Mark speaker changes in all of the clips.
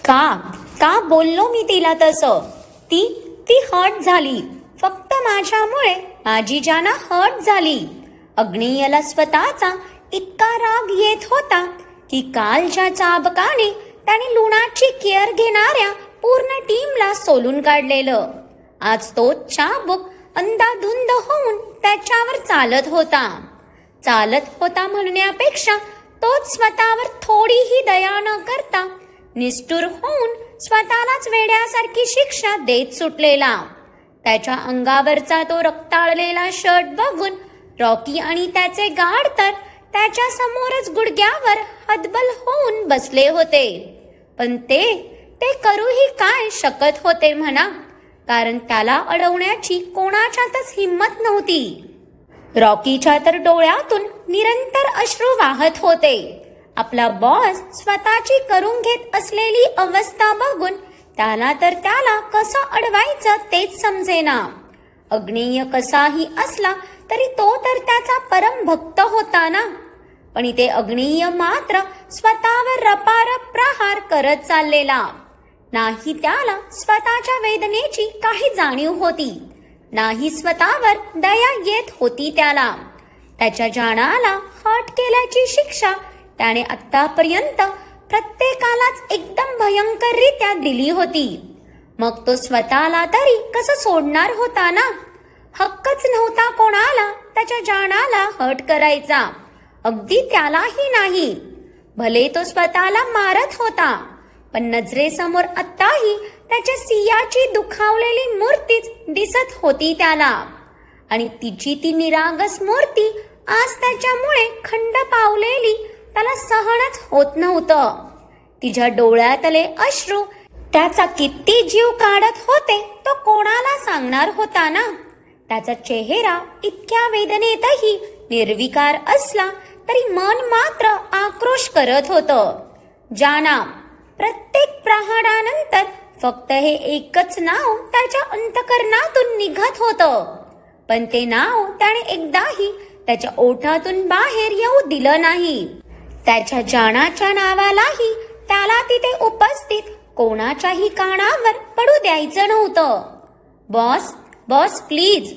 Speaker 1: का का बोललो मी तिला तसं? ती ती हर्ट झाली. फक्त माझ्यामुळे माझी जाना हर्ट झाली. अग्नेयला स्वतःचा इतका राग येत होता की कालच्या चाबकाने त्याने लुणाची केअर घेणाऱ्या पूर्ण टीमला सोलून काढलेलं. आज तो चाबूक अंधाधुंद होऊन त्याच्यावर चालत होता म्हणण्यापेक्षा तोच स्वतःवर थोडीही दया न करता निष्ठुर होऊन स्वतःलाच वेड्यासारखी शिक्षा देत सुटलेला. त्याच्या अंगावरचा तो रक्ताळलेला शर्ट बघून रॉकी आणि त्याचे गार्ड तर त्याच्या समोरच गुडघ्यावर हतबल होऊन बसले होते. पण ते करूही काय शकत होते म्हणा, कारण त्याला अडवण्याची कोणाच्यातच हिंमत नव्हती. रॉकीच्या तर डोळ्यातून निरंतर अश्रू वाहत होते. आपला बॉस स्वतःची करून घेत असलेली अवस्था बघून त्याला कसं अडवायचं तेच समजेना. अग्नेय कसाही असला तरी तो तर त्याचा परम भक्त होता ना. पण इथे अग्नेय मात्र स्वतःवर रपारप प्रहार करत चाललेला. नाही त्याला स्वतःच्या वेदनेची काही जाणीव होती, नाही स्वतःवर दया येत होती त्याला. त्याच्या जानाला हर्ट केल्याची शिक्षा त्याने आतापर्यंत प्रत्येकालाच एकदम भयंकररित्या दिली होती. मग तो स्वतःला तरी कसं सोडणार होता ना. हक्कच नव्हता कोणाला त्याच्या जानाला हर्ट करायचा, अगदी त्यालाही नाही. भले तो स्वतःला मारत होता, पण नजरेसमोर आत्ताही त्याच्या सियाची दुखावलेली मूर्तीच दिसत होती त्याला. आणि तिची ती निरागस मूर्ती आज त्याच्यामुळे खंड पावलेली त्याला सहनच होत नव्हतं. तिच्या डोळ्यातले अश्रू त्याचा किती जीव काढत होते तो कोणाला सांगणार होता ना. त्याचा चेहरा इतक्या वेदनेतही निर्विकार असला तरी मन मात्र आक्रोश करत होतं. जाना. प्रत्येक प्रहारानंतर फक्त हे एकच नाव त्याच्या अंतकरणातून निघत होतं, पण ते नाव त्याने एकदाही त्याच्या ओठातून बाहेर येऊ दिलं नाही. त्याच्या जानाच्या नावालाही त्याला तिथे उपस्थित कोणाच्याही कानावर पडू द्यायचं नव्हतं. Boss please.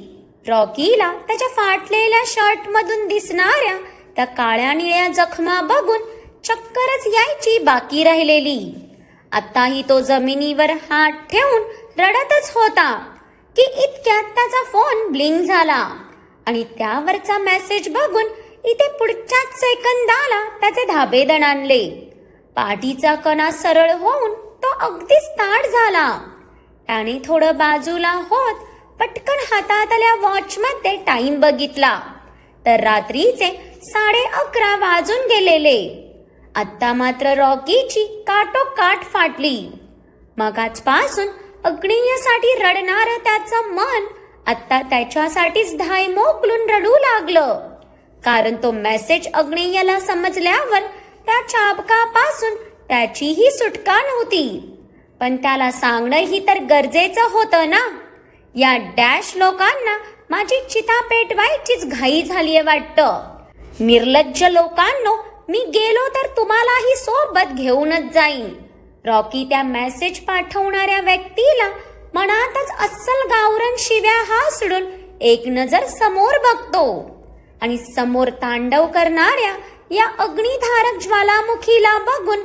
Speaker 1: रॉकीला त्याच्या फाटलेल्या शर्टमधून दिसणाऱ्या त्या काळ्या निळ्या जखमा बघून चक्करच यायची बाकी राहिलेली. आताही तो जमिनीवर हात ठेवून रडतच होता की इतक्यात त्याचा फोन ब्लिंक झाला आणि त्यावरचा मेसेज बघून इथे पुढच्याच सेकंदाला त्याचे धाबे दणाणले. पाठीचा कणा सरळ होऊन तो अगदीच ताठ झाला. त्याने थोडं बाजूला होत पटकन हातातल्या वॉचमध्ये टाइम बघितला तर रात्रीचे 11:30 वाजून गेलेले. आत्ता मात्र रॉकीची काठोकाठ फाटली. मगाचपासून अग्नेयसाठी रडणारं त्याचं मन आत्ता त्याच्यासाठीच धाय मोकलून रडू लागलं, कारण तो मेसेज अग्नेयला समजल्यावर त्या चाबकापासून त्याचीही सुटका नव्हती. पण त्याला सांगणंही तर गरजेचं होतं ना. या डॅश लोकांना माझी चिता पेटवायचीच घाई झालीये वाटतं. निर्लज्ज लोकांनो, मी गेलो तर तुम्हालाही सोबत घेऊनच जाईन. रॉकी त्या मेसेज पाठवणाऱ्या व्यक्तीला मनातच अस्सल गावरण शिव्या हासडून एक नजर समोर बघतो आणि समोर तांडव करणाऱ्या या अग्निधारक ज्वालामुखीला बघून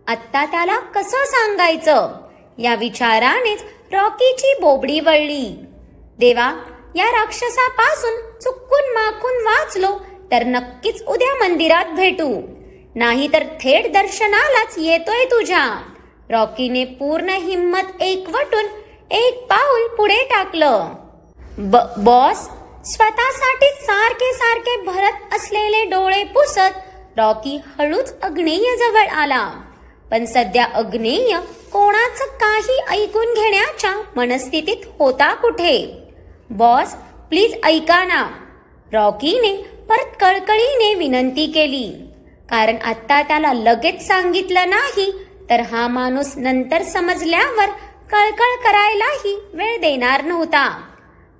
Speaker 1: आत्ता त्याला कसं सांगायचं या विचारानेच रॉकीची बोबडी वळली. देवा, या राक्षसापासून चुकून माखून वाचलो तर नक्कीच उद्या मंदिरात भेटू, नाही तर थेट दर्शनालाच येतोय तुझ्या. रॉकीने पूर्ण हिम्मत एकवटून एक पाऊल पुढे टाकलं. बॉस. स्वतःसाठी सारखे सारखे भरत असलेले डोळे पुसत रॉकी हळूच अग्नेय जवळ आला. पण सध्या अग्नेय कोणाचं काही ऐकून घेण्याच्या मनस्थितीत होता कुठे. बॉस प्लीज ऐका ना. रॉकीने परत कळकळीने विनंती केली, कारण आता त्याला लगेच सांगितलं नाही तर हा माणूस नंतर समजल्यावर कळकळ करायलाही वेळ देणार नव्हता.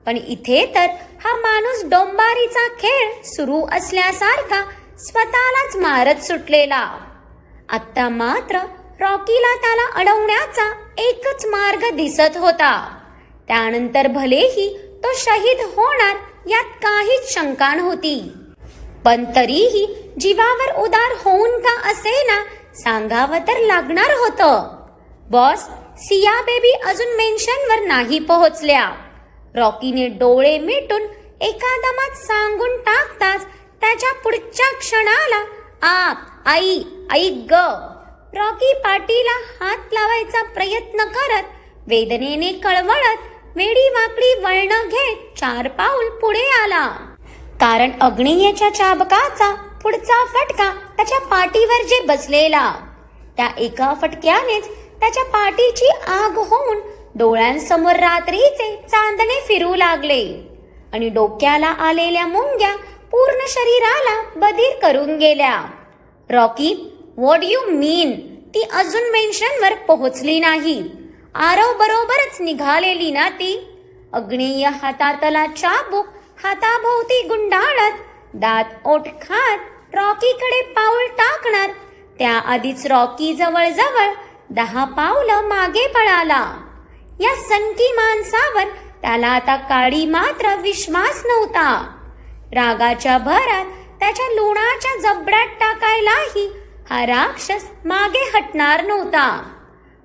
Speaker 1: पण इथे तर हा माणूस डोंबारीचा खेळ सुरू असल्यासारखा स्वतःलाच मारत सुटलेला. आत्ता मात्र रॉकीला त्याला अडवण्याचा एकच मार्ग दिसत होता. त्यानंतर भलेही तो शहीद होणार यात काहीच शंका नव्हती, पण तरीही जीवावर उदार होऊन का असेना सांगावं तर लागणार होतं. बॉस, सिया बेबी अजून मेन्शनवर नाही पोहोचल्या. रॉकीने डोळे मिटून एका दमात सांगून टाकताच त्याच्या पुढच्या क्षणाला आई आई ग. रॉकी पाठीला हात लावायचा प्रयत्न करत वेदनेने कळवळत वेडी वाकडी वळणं घेत 4 पाऊल पुढे आला. कारण अग्नेयच्या चाबकाचा पुढचा फटका त्याच्या पाठीवर जे बसलेला त्या एका फटक्यानेच त्याच्या पाठीची आग होऊन डोळ्यांसमोर रात्रीचे चांदणे फिरू लागले आणि डोक्याला आलेल्या मुंग्या पूर्ण शरीराला बधीर करून गेल्या. रॉकी, व्हॉट यू मीन? ती अजून मेन्शनवर पोहोचली नाही. आरव बरोबरच निघालेली ना ती. अग्नेय हातातला चाबूक हाताभोवती गुंडाळत दात ओठ खात रॉकीकडे पाऊल टाकणार त्याआधीच रॉकी जवळजवळ 10 पावलं मागे पळाला. या सनकी माणसावर त्याला आता काळी मात्र विश्वास नव्हता. रागाच्या भरात त्याच्या लुणाच्या जबड्यात टाकायलाही हा राक्षस मागे हटणार नव्हता.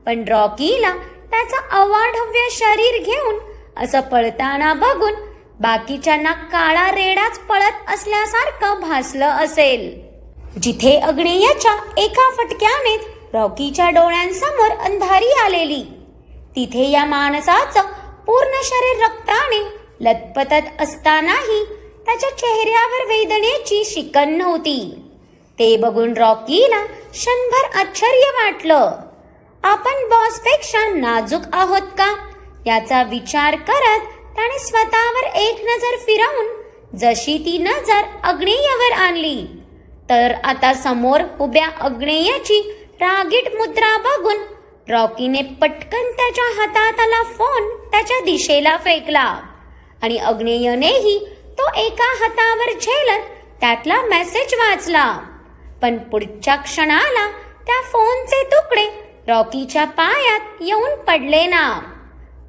Speaker 1: पण रॉकीला त्याचं अवाढव्य शरीर घेऊन असं पळताना बघून बाकीच्यांना काळा रेडाच पळत असल्यासारखं भासलं असेल. जिथे अग्नेयच्या एका फटक्यानेच रॉकीच्या डोळ्यांसमोर अंधारी आलेली, तिथे या माणसाचं पूर्ण शरीर रक्ताने लतपतत असतानाही त्याच्या चेहऱ्यावर वेदनेची शिकन नव्हती. ते बघून रॉकीला क्षणभर आश्चर्य वाटलं. आपण बॉसपेक्षा नाजूक आहोत का याचा विचार करत त्याने स्वतःवर एक नजर फिरवून जशी ती नजर अग्नेयवर आणली तर आता समोर उभ्या अग्नेयची रागीट मुद्रा बघून रॉकीने पटकन त्याच्या हातातला फोन त्याच्या दिशेला फेकला आणि अग्नेयनेही तो एका हातावर झेलत त्यातला मेसेज वाचला. पण पुढच्या क्षणाला त्या फोनचे तुकडे रॉकीच्या पायात येऊन पडले ना.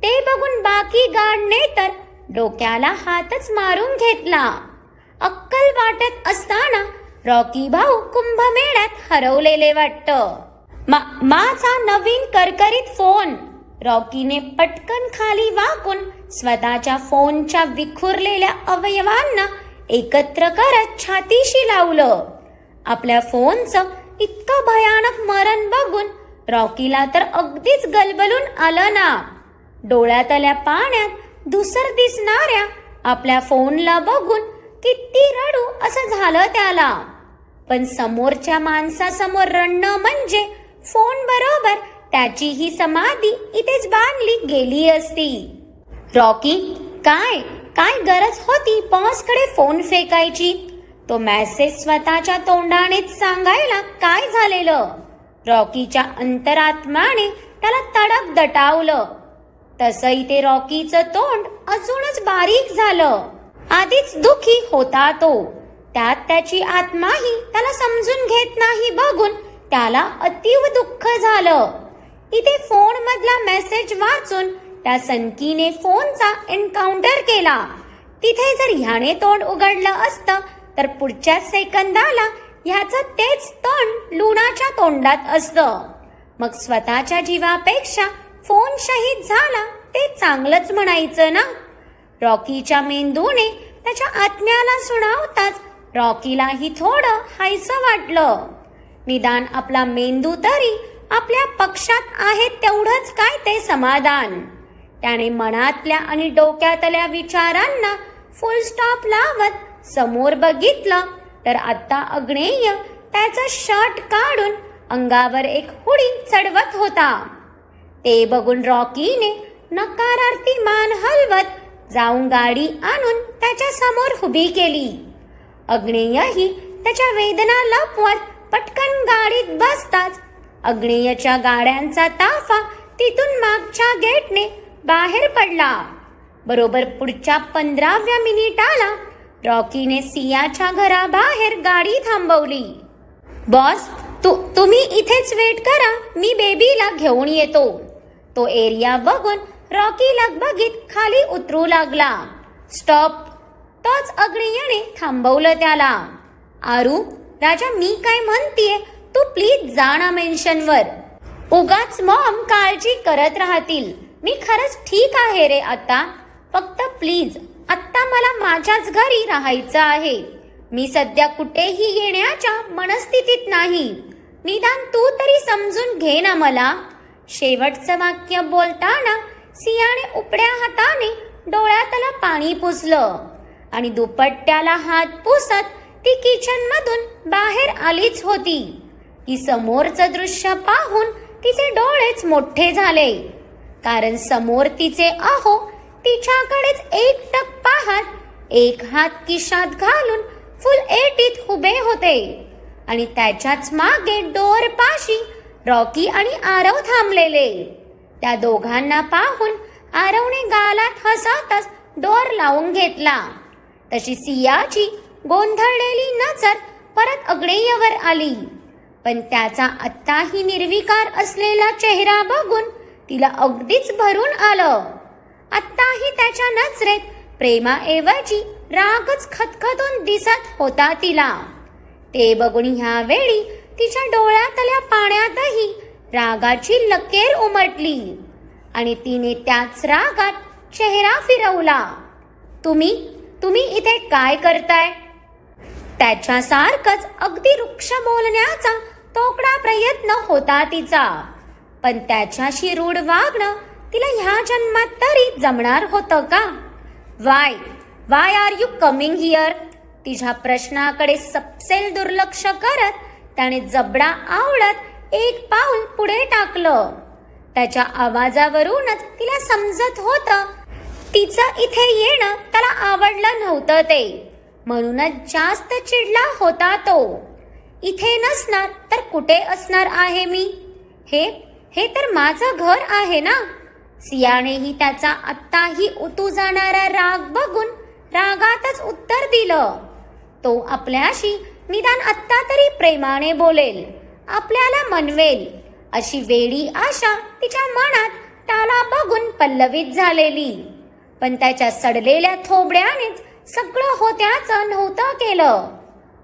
Speaker 1: ते बघून बाकी गार्डने तर डोक्याला हातच मारून घेतला. अक्कल वाटत असताना रॉकी भाऊ कुंभमेळ्यात हरवलेले वाटतं. माझा नवीन करकरीत फोन. रॉकीने पटकन खाली वाकून स्वतःच्या फोनच्या विखुरलेल्या अवयवांना एकत्र करत छातीशी लावलं. आपल्या फोनचं इतकं भयानक मरण बघून रॉकीला तर अगदीच गलबलून आलं ना. डोळ्यातल्या पाण्यात धुसर दिसणाऱ्या आपल्या फोनला बघून किती रडू असं झालं त्याला. पण समोरच्या माणसासमोर रडणं म्हणजे फोन बरोबर त्याची ही समाधी इथेच बांधली गेली असती. रॉकी, काय गरज होती बॉसकडे फोन फेकायची? तो मेसेज स्वतःच्या तोंडानेच सांगायला काय झालेलं? रॉकीच्या अंतरात्म्याने त्याला तडक दटावलं. तसंही ते रॉकीचं तोंड अजूनच बारीक झालं. आधीच दुखी होता तो, त्यात त्याची आत्माही त्याला समजून घेत नाही बघून त्याला अतीव दुःख झालं. इथे फोन मधला मेसेज वाचून त्या सनकीने फोनचा एन्काउंटर केला. तिथे जर ह्याने तोंड उघडलं असतं तर पुढच्या सेकंदाला ह्याचं तेच तोंड लुणाच्या तोंडात असतं. मग स्वतःच्या जीवापेक्षा फोन शहीद झाला ते चांगलंच म्हणायचं ना. रॉकीच्या मेंदूने त्याच्या आत्म्याला सुणावताच रॉकीलाही थोडं हायसं वाटलं. निदान आपला मेंदू तरी आपल्या पक्षात आहे तेवढंच काय ते समाधान. त्याने मनातल्या आणि डोक्यातल्या विचारांना फुल स्टॉप लावत समोर बघितलं तर आता अग्नेय त्याचा शर्ट काढून अंगावर एक हुडी चढवत होता. ते बघून रॉकीने नकारार्थी मान हलवत जाऊन गाडी आणून त्याच्या समोर उभी केली. अग्नेयही त्याच्या वेदना लपवत पटकन गाडीत बसताच अग्नेयच्या गाड्यांचा ताफा तिथून मागच्या गेटने बाहेर पडला. बरोबर पुढच्या 15व्या मिनिटाला रॉकीने सियाच्या घराबाहेर गाडी थांबवली. बॉस, तुम्ही इथेच वेट करा, मी बेबीला घेऊन येतो. तो एरिया बघून रॉकी लगबगीत खाली उतरू लागला. स्टॉप. तोच अग्नियाने थांबवलं त्याला. आरू, राजा मी काय म्हणतीये, तू प्लीज जा ना मेन्शनवर. उगाच मॉम काळजी करत राहतील. मी खरंच ठीक आहे रे आता. फक्त प्लीज आत्ता मला माझ्याच घरी राहायचं आहे. मी सध्या कुठेही येण्याच्या मनस्थितीत नाही. निदान तू तरी समजून घे ना मला. शेवटचं वाक्य बोलताना सियाने उपड्या हाताने डोळ्यातला पाणी पुसलं आणि दुपट्ट्याला हात पुसत ती किचन मधून बाहेर आलीच होती की समोरचं दृश्य पाहून तिचे डोळेच मोठे झाले. कारण समोर तिचे अहो तिच्याकडेच एकटक पाहत एक हात खिशात घालून फुल एटीत उभे होते आणि त्याच्याच मागे डोअर पाशी रॉकी आणि आरव थांबलेले. त्या दोघांना पाहून आरवने गालात हसतच डोअर लावून घेतला. तशी सियाची गोंधळलेली नजर परत अग्नेयवर आली. पण त्याचा आत्ताही निर्विकार असलेला चेहरा बघून तिला अगदीच भरून आलं. आत्ताही त्याच्या नजरेत प्रेमाऐवजी रागच खतखतून दिसत होता तिला. ते बघून ह्यावेळी तिच्या डोळ्यातल्या पाण्यातही रागाची लकेर उमटली आणि तिने त्याच रागात चेहरा फिरवला. तुम्ही इथे काय करताय? त्याच्यासारखंच अगदी रुक्ष बोलण्याचा तोकडा प्रयत्न होता तिचा. पण त्याच्याशी रूढ वागणं तिला ह्या जन्मात तरी जमणार होतं का? Why are you coming here? तिच्या प्रश्नाकडे सपसेल दुर्लक्ष करत त्याने जबडा आवळत एक पाऊल पुढे टाकलं. त्याच्या आवाजावरूनच तिला समजत होतं तिचं इथे येणं त्याला आवडलं नव्हतं ते. म्हणूनच जास्त चिडला होता तो. इथे नसणार तर कुठे असणार आहे मी? हे तर माझं घर आहे ना. सियानेही त्याचा आत्ताही उतू जाणारा राग बघून रागातच उत्तर दिलं. तो आपल्याशी निदान आत्ता तरी प्रेमाने बोलेल, आपल्याला मनवेल अशी वेडी आशा तिच्या मनात त्याला बघून पल्लवित झालेली. पण त्याच्या सडलेल्या थोबड्यानेच सगळं होत्याचं नव्हतं केलं.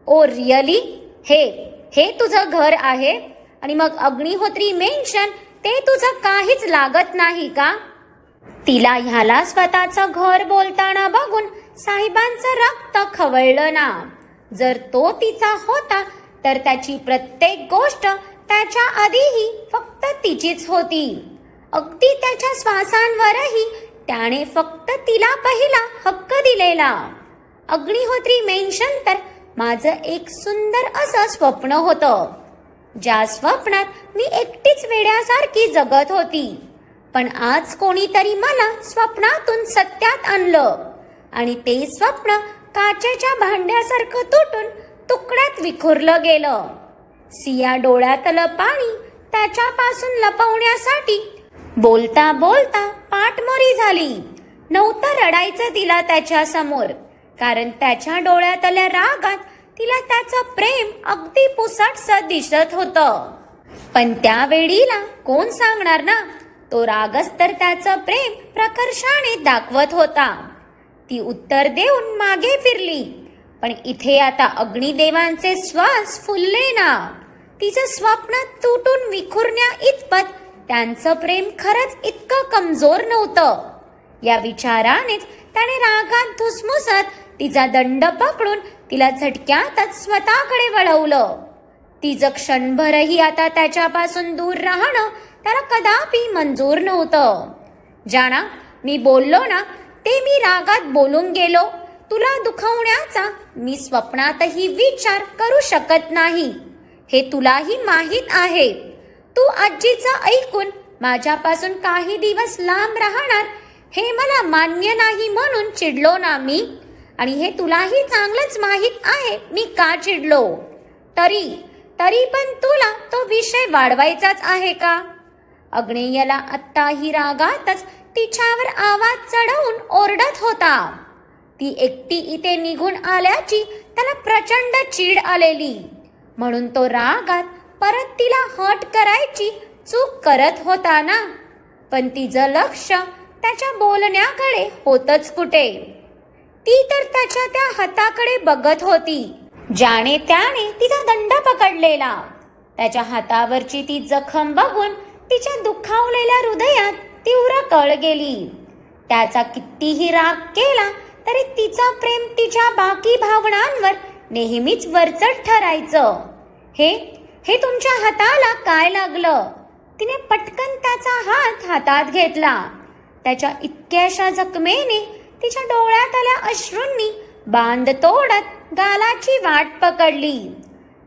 Speaker 1: Oh really? हे तुझं घर आहे आणि मग अग्निहोत्री मेन्शन ते तुझं काहीच लागत नाही का? तिला ह्याला स्वतःचं घर बोलताना बघून साहेबांचं रक्त खवळलं ना. जर तो तिचा होता तर त्याची प्रत्येक गोष्ट त्याच्या आधीही फक्त तिचीच होती. अगदी त्याच्या श्वासांवरही त्याने फक्त तिला पहिला हक्क दिलेला. अग्निहोत्री मेन्शन तर माझं एक सुंदर असं स्वप्न होतं, ज्या स्वप्नात मी एकटीच वेड्यासारखी जगत होती. पण आज कोणीतरी मला स्वप्नातून सत्यात आणलं आणि ते स्वप्न काचेच्या भांड्यासारखं तुटून तुकड्यात विखुरलं गेलं. सिया डोळ्यातलं पाणी त्याच्यापासून लपवण्यासाठी बोलता बोलता पाठमोरी झाली. नव्हतं रडायचं तिला त्याच्या समोर, कारण त्याच्या डोळ्यातल्या रागात तिला त्याचं प्रेम अगदी पुसटसं दिसत होतं. पण त्या वेळीला कोण सांगणार ना, तो रागच तर त्याचं प्रेम प्रकर्षाने दाखवत होता. ती उत्तर देऊन मागे फिरली. पण इथे आता अग्निदेवांचे श्वास फुलले ना. तिचं स्वप्न तुटून विखुरण्या इतपत त्यांचं प्रेम खरंच इतकं कमजोर नव्हतं. या विचारानेच त्याने रागात धुसमुसत तिचा दंड पकडून तिला झटक्यातच स्वतःकडे वळवलं. तिचं क्षणभरही आता त्याच्यापासून दूर राहणं त्याला कदापि मंजूर नव्हतं. जाना, मी बोललो ना ते मी रागात बोलून गेलो. तुला दुखवण्याचा मी स्वप्नातही विचार करू शकत नाही, हे तुलाही माहीत आहे. तू आजीचं ऐकून माझ्यापासून काही दिवस लांब राहणार हे मला मान्य नाही म्हणून चिडलो ना मी. आणि हे तुलाही चांगलंच माहीत आहे मी का चिडलो. तरी पण तुला तो विषय वाढवायचाच आहे का? अग्नेयला आत्ताही रागातच तिच्यावर आवाज चढवून ओरडत होता. ती एकटी इथे निघून आल्याची त्याला प्रचंड चीड आलेली. म्हणून तो रागात परत तिला हट करायची चूक करत होता ना. पण तिचं लक्ष त्याच्या बोलण्याकडे होतच कुठे. ती तर त्याच्या त्या हाताकडे बघत होती, ज्याने त्याने तिचा दंड पकडलेला. त्याच्या हातावरची ती जखम बघून तिच्या दुखावलेल्या हृदयात तीव्र कळ गेली. त्याचा कितीही राग केला तरी तिचं प्रेम तिच्या बाकी भावनांवर नेहमीच वरचढ ठरायचं. हे तुमच्या हाताला काय लागलं? तिने पटकन त्याचा हात हातात घेतला. त्याच्या इतक्याशा जखमेने तिच्या डोळ्यात आल्या अश्रूंनी बांध तोडत गालाची वाट पकडली.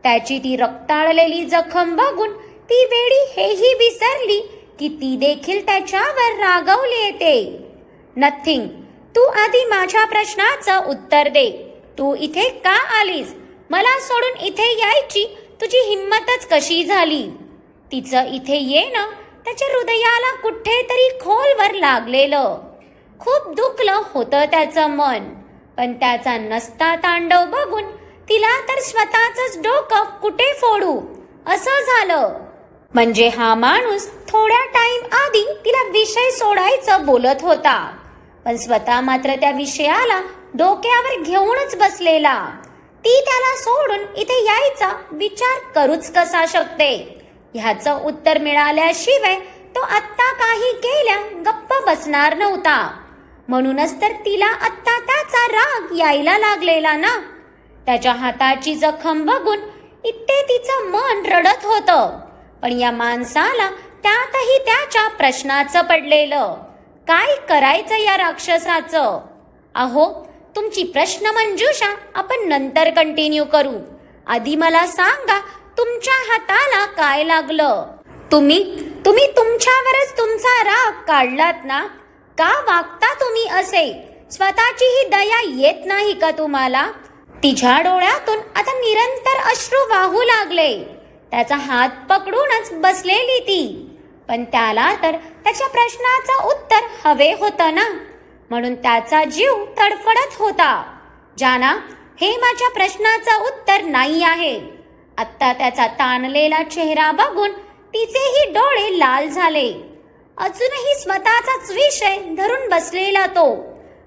Speaker 1: त्याची ती रक्ताळलेली जखम बघून ती वेडी हेही विसरली की ती देखील त्याच्यावर रागवली येते. नथिंग. तू आधी माझ्या प्रश्नाचं उत्तर दे. तू इथे का आलीस? मला सोडून इथे यायची तुझी हिम्मतच कशी झाली? तिचं इथे येणं त्याच्या हृदयाला कुठेतरी खोलवर लागलेलं. खूप दुखलं होतं त्याचं मन. पण त्याचा नसता तांडव बघून तिला तर स्वतःच डोकं कुठे फोडू असं झालं. म्हणजे हा माणूस थोड्या टाइम आधी तिला विषय सोडायचं बोलत होता, पण स्वतः मात्र त्या विषयाला डोक्यावर घेऊनच बसलेला. ती त्याला सोडून इथे यायचा विचार करूच कसा शकते? ह्याचं उत्तर मिळाल्याशिवाय तो आत्ता काही केल्या गप्प बसणार नव्हता. म्हणूनच तर तिला आत्ता त्याचा राग यायला लागलेला ना. त्याच्या हाताची जखम बघून इथे तिचं मन रडत होतं. पण या माणसाला त्यातही त्याच्या प्रश्नाचं पडलेलं. काय करायचं या राक्षसाचं? अहो, तुमची प्रश्न मंजुषा आपण नंतर कंटिन्यू करू. आधी मला सांगा, तुमच्या हाताला काय लागलं? तुम्ही तुमच्यावरच तुमचा राग काढलात ना? का वागता तुम्ही असे? स्वतःची ही दया येत नाही का तुम्हाला? तिच्या डोळ्यातून आता निरंतर अश्रू वाहू लागले. त्याचा हात पकडूनच बसलेली ती. पण त्याला तर त्याच्या प्रश्नाचं उत्तर हवे होतं ना. म्हणून त्याचा जीव तडफडत होता. जाना, हे माझ्या प्रश्नाचं उत्तर नाही आहे. आत्ता त्याचा ताणलेला चेहरा बघून तिचेही डोळे लाल झाले. अजूनही स्वतःचाच विषय धरून बसलेला तो.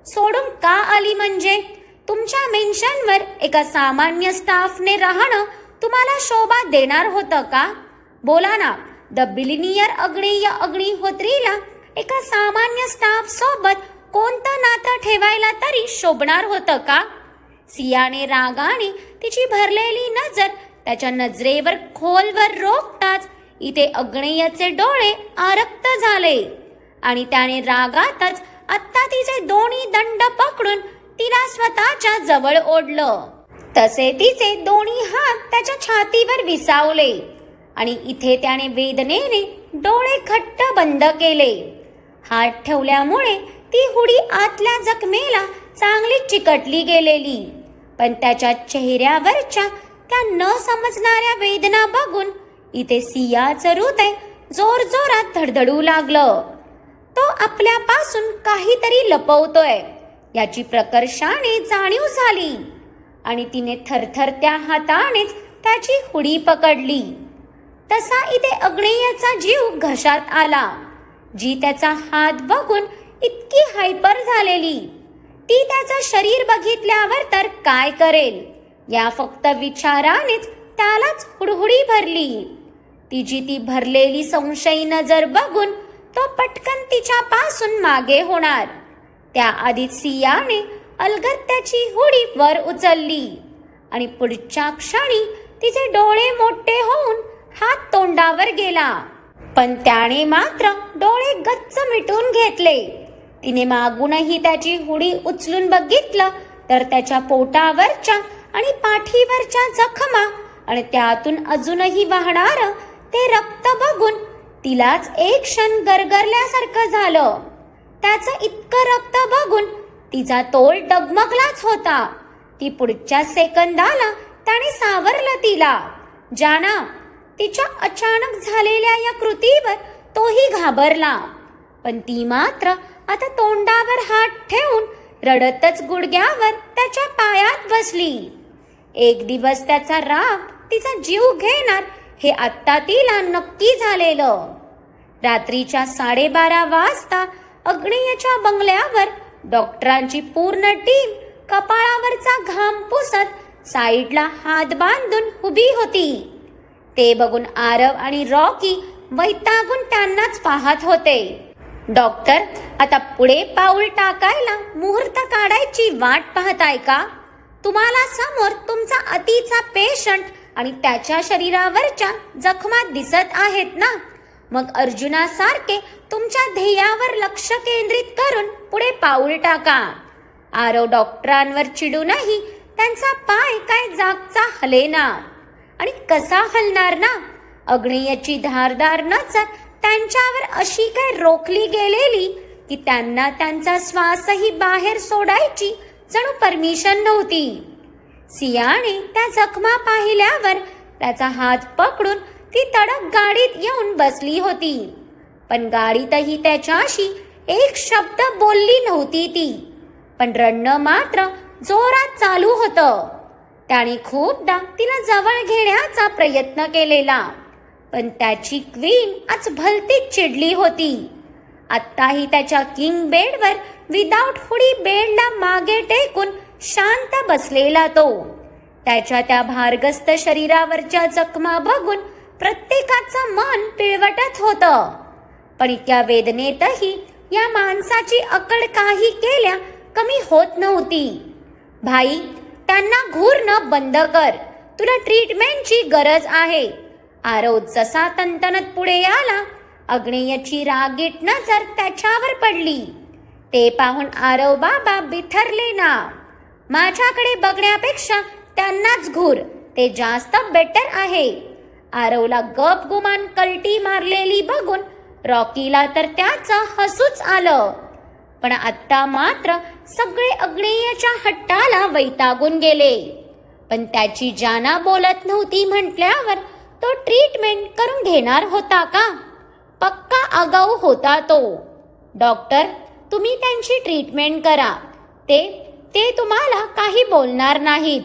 Speaker 1: सोडून का आली म्हणजे? तुमच्या मेन्शनवर एका सामान्य स्टाफने राहणं तुम्हाला शोभा देणार होतं का? बोला ना. द बिलिनियर अग्नेय अग्निहोत्रीला एका सामान्य स्टाफ सोबत कोणतं नातं ठेवायला तरी शोभणार होतं का? सियाने रागाने तिची भरलेली नजर त्याच्या नजरेवर खोलवर रोखताच इथे अग्नेयचे डोळे आरक्त झाले आणि त्याने रागातच आत्ता तिचे दोन्ही दंड पकडून तिला स्वतःच्या जवळ ओढलं. तसे तिचे दोन्ही हात त्याच्या छातीवर विसावले आणि इथे त्याने वेदनेने डोळे घट्ट बंद केले. हात ठेवल्यामुळे ती हुडी आतल्या जखमेला चांगली चिकटली गेलेली. पण त्याच्या चेहऱ्यावरच्या त्या न समजणाऱ्या वेदना बघून इथे सियाचं हृदय जोरजोरात धडधडू लागलं. तो आपल्यापासून काहीतरी लपवतोय याची प्रकर्षाने जाणीव झाली आणि तिने थरथरत्या हातानेच त्याची हुडी पकडली. तसा इथे अग्नेयचा जीव घशात आला. जी त्याचा हात बघून इतकी हायपर झालेली, ती त्याचं शरीर बघितल्यावर तर काय करेल या फक्त विचारानेच त्यालाच हुडहुडी भरली. तिची ती भरलेली संशयी नजर बघून तो पटकन तिच्यापासून मागे होणार त्याआधीच सियाने अलगद त्याची हुडी वर उचलली आणि पुढच्या क्षणी तिचे डोळे मोठे होऊन हात तोंडावर गेला. पण त्याने मात्र डोळे गच्च मिटून घेतले. तिने मागूनही त्याची हुडी उचलून बघितलं तर त्याच्या पोटावरच्या आणि पाठीवरच्या जखमा आणि त्यातून अजूनही वाहणार ते रक्त बघून तिलाच एक क्षण गरगरल्यासारखं झालं. त्याचं इतकं रक्त बघून तिचा तोल डगमगलाच होता. ती पुढच्या सेकंदाला त्याने सावरलं तिला. जाना, तिच्या अचानक झालेल्या या कृतीवर तोही घाबरला. पण ती मात्र आता तोंडावर हात ठेवून रडतच गुडघ्यावर त्याच्या पायात बसली. एक दिवस त्याचा राग तिचा जीव घेणार हे आत्ता तिला नक्की झालेलं. रात्रीच्या 12:30 वाजता अग्नेयच्या बंगल्यावर डॉक्टरांची पूर्ण टीम कपाळावरचा घाम पुसत साईडला हात बांधून उभी होती. ते बघून आरव आणि रॉकी वैतागून त्यांनाच पाहत होते. डॉक्टर, आता पुढे पाऊल टाकायला मुहूर्त काढायची वाट पाहताय का? तुम्हाला समोर तुमचा अतीचा पेशंट आणि त्याच्या शरीरावरच्या जखमा दिसत आहेत ना, मग अर्जुनासारखे तुमच्या ध्येयावर लक्ष केंद्रित करून पुढे पाऊल टाका. आरव डॉक्टरांवर चिडूनही त्यांचा पाय काय जागचा हलेना. आणि कसा हलणार ना? अग्नेयची धारदार नजर त्यांच्यावर अशी काय रोखली गेलेली की त्यांना त्यांचा श्वासही बाहेर सोडायची जणू परमिशन नव्हती. सियाने त्या जखमा पाहिल्यावर त्याचा हात पकडून ती तडक गाडीत येऊन बसली होती. पण गाडीतही त्याच्याशी एक शब्द बोलली नव्हती ती. पण रडणं मात्र जोरात चालू होतं. त्याने खूपदा तिला जवळ घेण्याचा प्रयत्न केलेला, पण त्याची क्वीन आज भलतीच चिडली होती. आत्ताही त्याच्या किंग बेडवर विदाउट हुडी बेडला मागे टेकून शांत बसलेला तो. त्याच्या त्या भारग्रस्त शरीरावरच्या जखमा बघून प्रत्येकाचं मन पिळवटत होतं. पण इतक्या वेदनेतही या माणसाची अक्कल काही केल्या कमी होत नव्हती. भाई, त्यांना घूरणं बंद कर. तुला ट्रीटमेंटची गरज आहे. आरव जसा तणतणत पुढे आला, अग्नेयची रागीट नजर त्याच्यावर पडली. ते पाहून आरव बाबा बिथरले ना. माझ्याकडे बघण्यापेक्षा त्यांनाच घूर, ते जास्त बेटर आहे. आरवला गपगुमान कलटी मारलेली बघून रॉकीला तर त्याचं हसूच आलं. पण आत्ता मात्र सगळे अग्नेयच्या हट्टाला वैतागून गेले. पण त्याची जाना बोलत नव्हती म्हटल्यावर तो ट्रीटमेंट करून घेणार होता का? पक्का आगाऊ होता तो. डॉक्टर, तुम्ही त्यांची ट्रीटमेंट करा. ते तुम्हाला काही बोलणार नाहीत.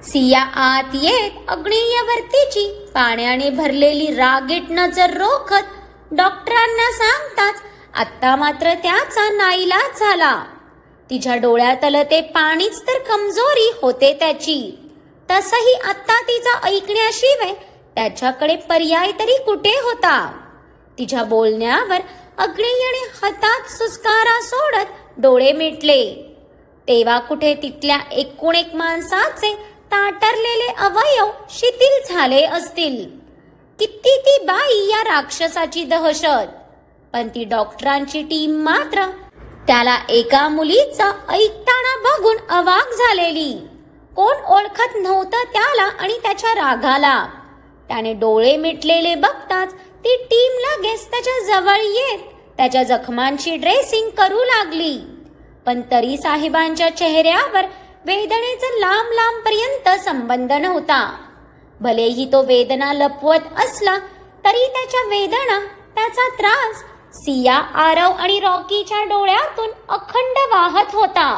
Speaker 1: सिया आत येत अग्नेयवरतीची पाण्याने भरलेली रागीट नजर रोखत डॉक्टरांना सांगताच आत्ता मात्र त्याचा नाईलाज झाला. तिच्या डोळ्यातलं ते पाणीच तर कमजोरी होते त्याची. तसही आत्ता तिचा ऐकण्याशिवाय त्याच्याकडे पर्याय तरी कुठे होता? तिच्या बोलण्यावर अग्नेयने हातात सुस्कारा सोडत डोळे मिटले. तेव्हा कुठे तिथल्या एकूण एक माणसाचे ताटरलेले अवयव शिथिल झाले असतील. किती ती बाई या राक्षसाची दहशत. पण ती डॉक्टरांची टीम मात्र त्याला एका मुलीचं ऐकताना बघून अवाक झालेली. कोण ओळखत नव्हतं त्याला आणि त्याच्या रागाला. त्याने डोळे मिटलेले बघताच ती टीम लगेच त्याच्या जवळ येत त्याच्या जखमांची ड्रेसिंग करू लागली. पण तरी साहेबांच्या चेहऱ्यावर वेदनेचा लांब लांब पर्यंत संबंध नव्हता. भलेही तो वेदना लपवत असला तरी त्याच्या वेदना, त्याचा त्रास सिया, आरव आणि रॉकीच्या डोळ्यातून अखंड वाहत होता.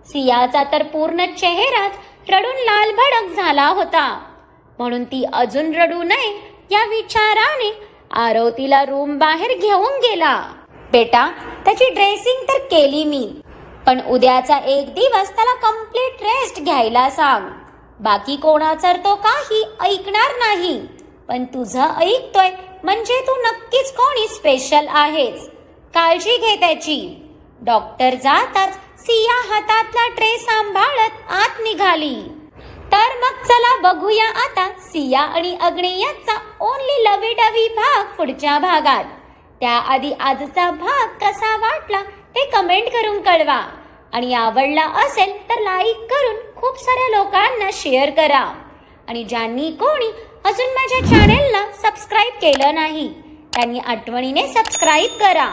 Speaker 1: सियाचा तर पूर्ण चेहराच रडून लालभडक झाला होता. म्हणून ती अजून रडू नये या विचाराने आरव तिला रूम बाहेर घेऊन गेला. बेटा, त्याची ड्रेसिंग तर केली मी, पण उद्याचा एक दिवस त्याला कंप्लीट रेस्ट घ्यायला सांग. बाकी कोणाचा तो काही ऐकणार नाही, पण तुझं ऐकतोय म्हणजे तू नक्कीच कोणी स्पेशल आहेस. काळजी घे त्याची. डॉक्टर जाताच सिया हातातला ट्रे सांभाळत आत निघाली. तर मग चला बघूया आता सिया आणि अग्नेयचा ओनली लवी डवी भाग पुढच्या भागात. त्याआधी आजचा भाग कसा वाटला ते कमेंट करून कळवा. आणि आवडला असेल तर लाईक करून खूप साऱ्या लोकांना शेअर करा. आणि ज्यांनी कोणी अजून माझ्या चॅनेलला सबस्क्राईब केलं नाही त्यांनी आठवणीने सबस्क्राईब करा.